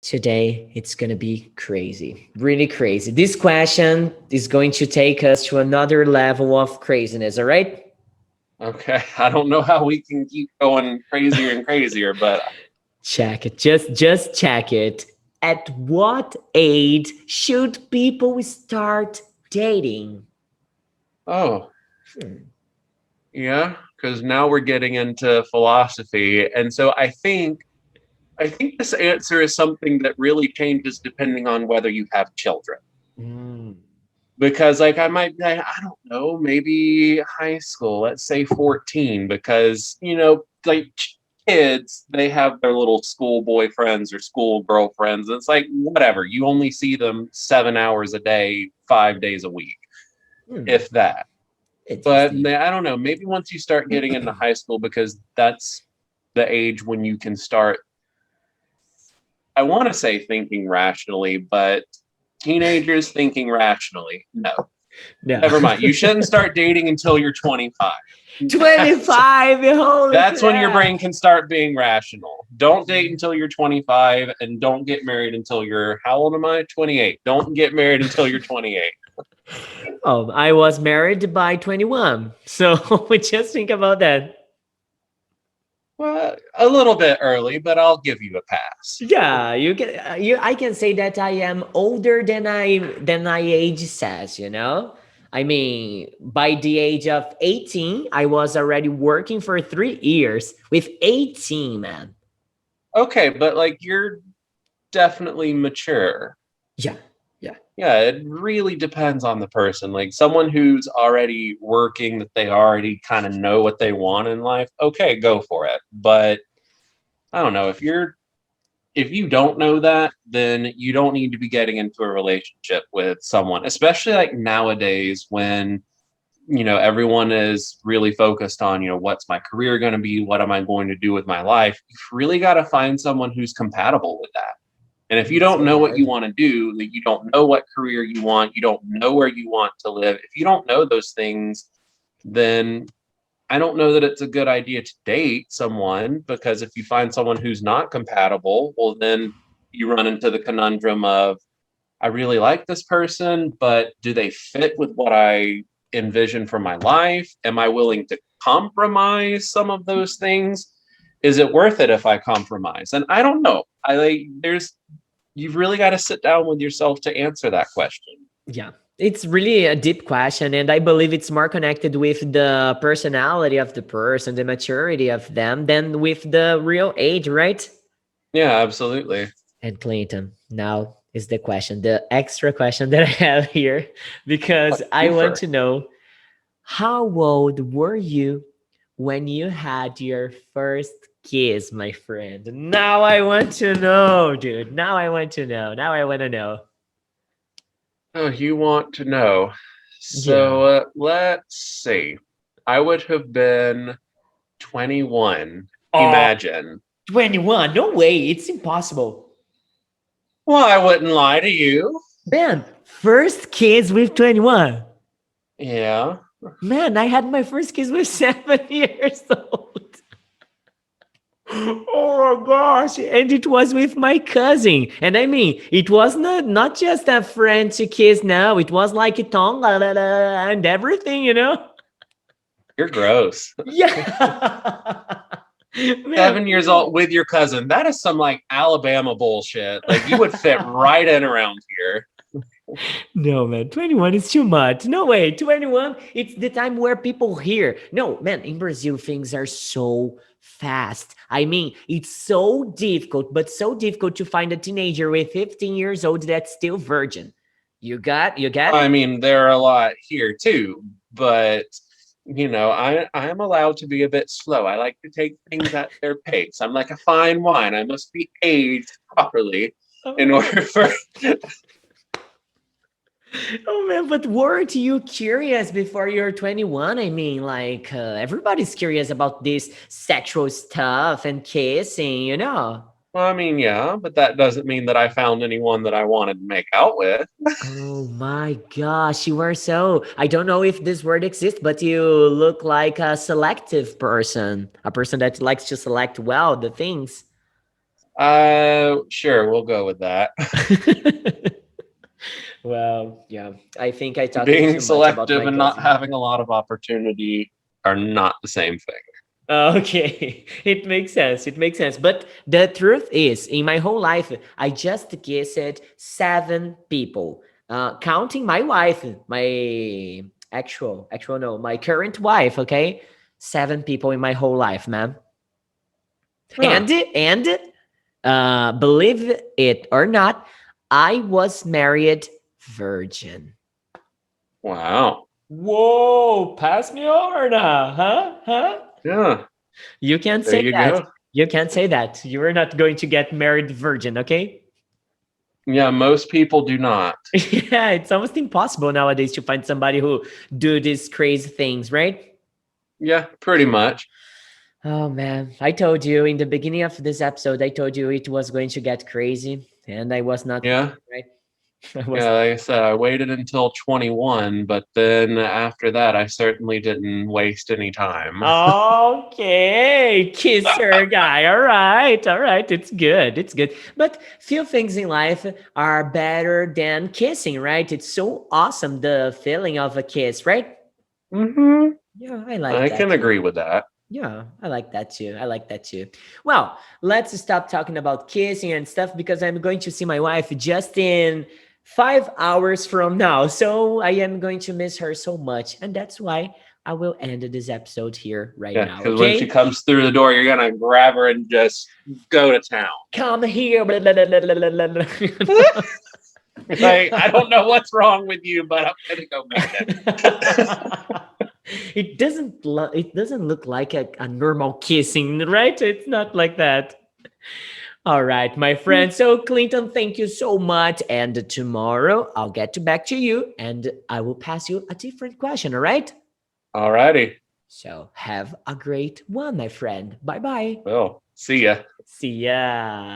Today, it's going to be crazy, really crazy. This question is going to take us to another level of craziness, all right? Okay, I don't know how we can keep going crazier and crazier, but Check it. Just check it. At what age should people start dating? oh, Hmm. yeah, because now we're getting into philosophy, and so I think this answer is something that really changes depending on whether you have children. Mm. Because like I don't know, maybe high school, let's say 14, because like kids, they have their little school boyfriends or school girlfriends. And it's like whatever, you only see them 7 hours a day, 5 days a week, Hmm. if that. But Interesting. I don't know, maybe once you start getting into high school, because that's the age when you can start, I want to say thinking rationally, but teenagers thinking rationally, no. No. Never mind. You shouldn't start dating until you're 25. That's 25, holy that's when your crap. brain can start being rational. Don't date until you're 25 and don't get married until you're, how old am I? 28. Don't get married until you're 28. Oh, I was married by 21. So just think about that. Well, a little bit early, but I'll give you a pass. Yeah, you can I can say that I am older than my age says, you know? I mean, by the age of 18, I was already working for 3 years with 18, man. Okay, but like you're definitely mature. Yeah. Yeah. Yeah, it really depends on the person. Like someone who's already working, that they already kind of know what they want in life, okay, go for it. But I don't know, if you don't know that, then you don't need to be getting into a relationship with someone, especially like nowadays when everyone is really focused on, what's my career going to be? What am I going to do with my life? You've really got to find someone who's compatible with that. And if you It's don't so know what you hard. want to do, that you don't know what career you want, you don't know where you want to live, if you don't know those things, then I don't know that it's a good idea to date someone, because if you find someone who's not compatible, well, then you run into the conundrum of, I really like this person, but do they fit with what I envision for my life? Am I willing to compromise some of those things? Is it worth it if I compromise? And I don't know. I like you've really got to sit down with yourself to answer that question. Yeah. It's really a deep question, and I believe it's more connected with the personality of the person, the maturity of them, than with the real age, right? Yeah, absolutely. And Clinton, now is the question, the extra question that I have here, because I want Twofer. to know how old were you when you had your first kiss, my friend? Now I want to know, dude. Now I want to know. Now I want to know. Oh, you want to know. Yeah. So let's see. I would have been 21. Oh, Imagine. 21. No way. It's impossible. Well, I wouldn't lie to you. Man, first kiss with 21. Yeah. Man, I had my first kiss with 7 years old. Oh my gosh. And it was with my cousin. And I mean, it was not just a friend to kiss now. It was like a tongue and everything, you know? You're gross. Yeah. Man, 7 years old with your cousin. That is some like Alabama bullshit. Like you would fit right in around here. no, man, 21 is too much. No way, 21, it's the time where people hear. No, man, in Brazil, things are so fast. I mean, it's so difficult, but so difficult to find a teenager with 15 years old that's still virgin. You got I it? mean, there are a lot here too, but I am allowed to be a bit slow. I like to take things at their pace. I'm like a fine wine. I must be aged properly in Oh. order for. Oh man, but weren't you curious before you're 21? I mean, like, everybody's curious about this sexual stuff and kissing, you know? Well, I mean, yeah, but that doesn't mean that I found anyone that I wanted to make out with. Oh my gosh, you are so. I don't know if this word exists, but you look like a selective person, a person that likes to select well the things. Sure, we'll go with that. Well, yeah, I think I talked Being too much about selective my and not cousin. having a lot of opportunity are not the same thing. Okay, it makes sense. It makes sense. But the truth is, in my whole life, I just kissed 7 people, counting my wife, my no, my current wife. Okay, 7 people in my whole life, man. Huh. And believe it or not, I was married virgin. Wow. Whoa, pass me over now, huh? Huh? Yeah. You can't There say you that. go. You can't say that. You are not going to get married virgin, okay? Yeah, most people do not. Yeah, it's almost impossible nowadays to find somebody who do these crazy things, right? Yeah, pretty much. Oh man, I told you in the beginning of this episode, I told you it was going to get crazy, and I was not Yeah. right. I was Yeah, like I said, I waited until 21, but then after that, I certainly didn't waste any time. okay, kisser guy. All right. It's good. It's good. But few things in life are better than kissing, right? It's so awesome the feeling of a kiss, right? Hmm. Yeah, I like I that can too. agree with that. Yeah, I like that too. I like that too. Well, let's stop talking about kissing and stuff because I'm going to see my wife just in 5 hours from now. So I am going to miss her so much. And that's why I will end this episode here right Yeah, now. because when she Okay? comes through the door, you're gonna grab her and just go to town. Come here. Blah, blah, blah, blah, blah, blah, Like, I don't know what's wrong with you, but I'm gonna go get it. blah. It doesn't look like a normal kissing, right? It's not like that. All right, my friend. So, Clinton, thank you so much. And tomorrow I'll get back to you and I will pass you a different question. All right. Alrighty. So, have a great one, my friend. Bye bye. Well, see ya. See ya.